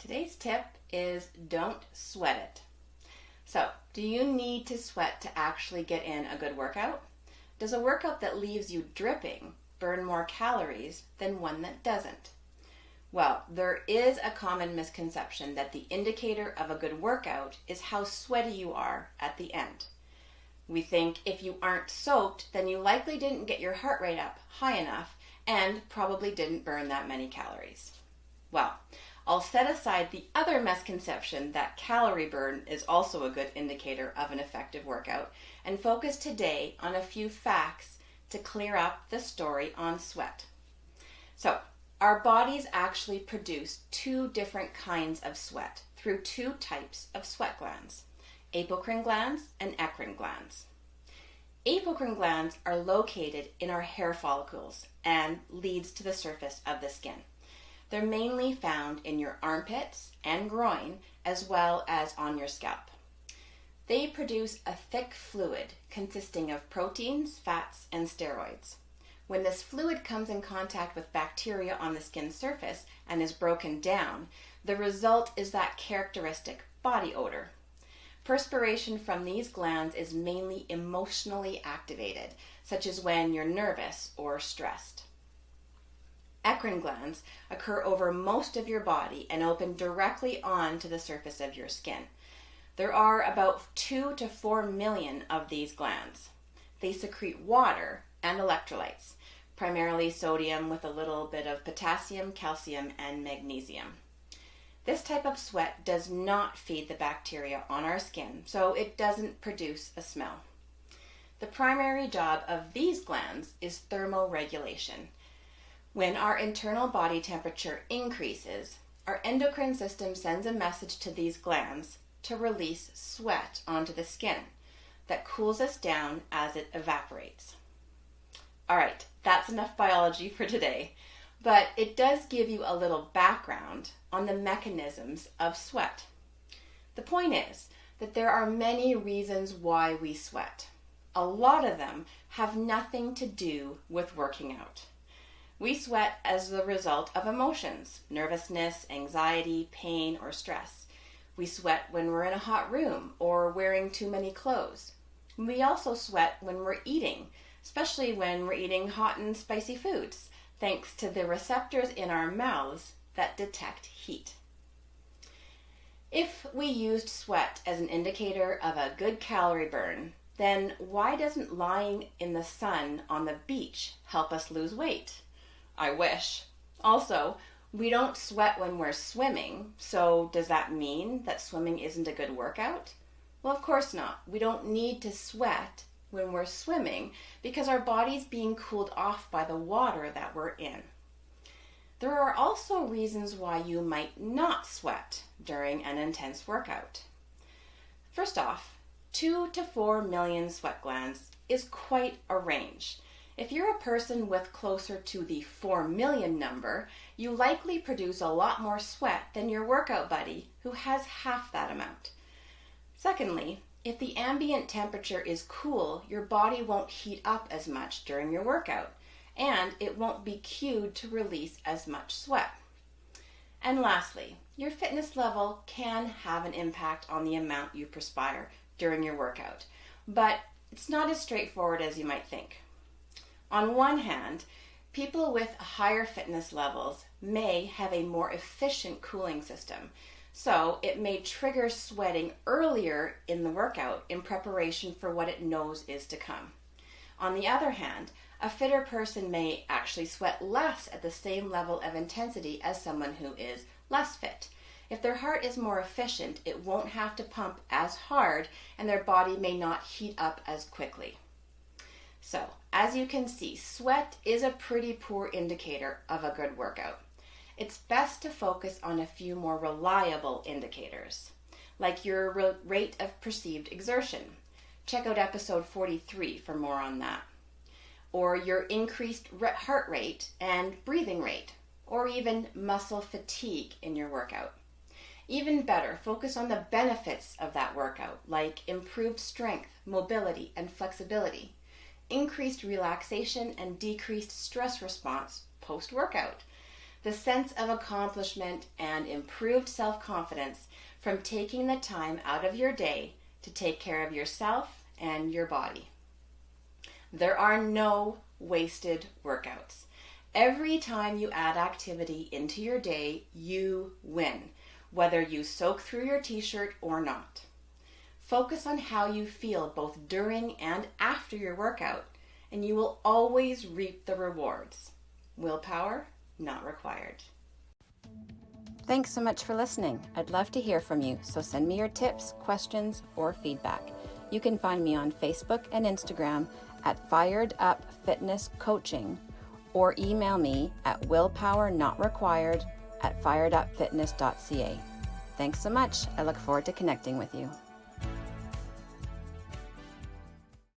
Today's tip is don't sweat it. So, do you need to sweat to actually get in a good workout? Does a workout that leaves you dripping burn more calories than one that doesn't? Well, there is a common misconception that the indicator of a good workout is how sweaty you are at the end. We think if you aren't soaked, then you likely didn't get your heart rate up high enough and probably didn't burn that many calories. Well, I'll set aside the other misconception that calorie burn is also a good indicator of an effective workout and focus today on a few facts to clear up the story on sweat. So, our bodies actually produce two different kinds of sweat through two types of sweat glands, apocrine glands and eccrine glands. Apocrine glands are located in our hair follicles and leads to the surface of the skin. They're mainly found in your armpits and groin, as well as on your scalp. They produce a thick fluid consisting of proteins, fats, and steroids. When this fluid comes in contact with bacteria on the skin surface and is broken down, the result is that characteristic body odor. Perspiration from these glands is mainly emotionally activated, such as when you're nervous or stressed. Eccrine glands occur over most of your body and open directly onto the surface of your skin. There are about 2 to 4 million of these glands. They secrete water and electrolytes, primarily sodium with a little bit of potassium, calcium, and magnesium. This type of sweat does not feed the bacteria on our skin, so it doesn't produce a smell. The primary job of these glands is thermoregulation. When our internal body temperature increases, our endocrine system sends a message to these glands to release sweat onto the skin that cools us down as it evaporates. All right, that's enough biology for today, but it does give you a little background on the mechanisms of sweat. The point is that there are many reasons why we sweat. A lot of them have nothing to do with working out. We sweat as the result of emotions, nervousness, anxiety, pain, or stress. We sweat when we're in a hot room or wearing too many clothes. We also sweat when we're eating, especially when we're eating hot and spicy foods, thanks to the receptors in our mouths that detect heat. If we used sweat as an indicator of a good calorie burn, then why doesn't lying in the sun on the beach help us lose weight? I wish. Also, we don't sweat when we're swimming, so does that mean that swimming isn't a good workout? Well, of course not. We don't need to sweat when we're swimming because our body's being cooled off by the water that we're in. There are also reasons why you might not sweat during an intense workout. First off, 2 to 4 million sweat glands is quite a range. If you're a person with closer to the 4 million number, you likely produce a lot more sweat than your workout buddy who has half that amount. Secondly, if the ambient temperature is cool, your body won't heat up as much during your workout, and it won't be cued to release as much sweat. And lastly, your fitness level can have an impact on the amount you perspire during your workout, but it's not as straightforward as you might think. On one hand, people with higher fitness levels may have a more efficient cooling system, so it may trigger sweating earlier in the workout in preparation for what it knows is to come. On the other hand, a fitter person may actually sweat less at the same level of intensity as someone who is less fit. If their heart is more efficient, it won't have to pump as hard and their body may not heat up as quickly. So, as you can see, sweat is a pretty poor indicator of a good workout. It's best to focus on a few more reliable indicators, like your rate of perceived exertion. Check out episode 43 for more on that. Or your increased heart rate and breathing rate, or even muscle fatigue in your workout. Even better, focus on the benefits of that workout, like improved strength, mobility, and flexibility, increased relaxation, and decreased stress response post-workout. the sense of accomplishment and improved self-confidence from taking the time out of your day to take care of yourself and your body. There are no wasted workouts. Every time you add activity into your day, you win, whether you soak through your t-shirt or not. Focus on how you feel both during and after your workout, and you will always reap the rewards. Willpower not required. Thanks so much for listening. I'd love to hear from you, so send me your tips, questions, or feedback. You can find me on Facebook and Instagram at Fired Up Fitness Coaching, or email me at willpowernotrequired@firedupfitness.ca. Thanks so much. I look forward to connecting with you.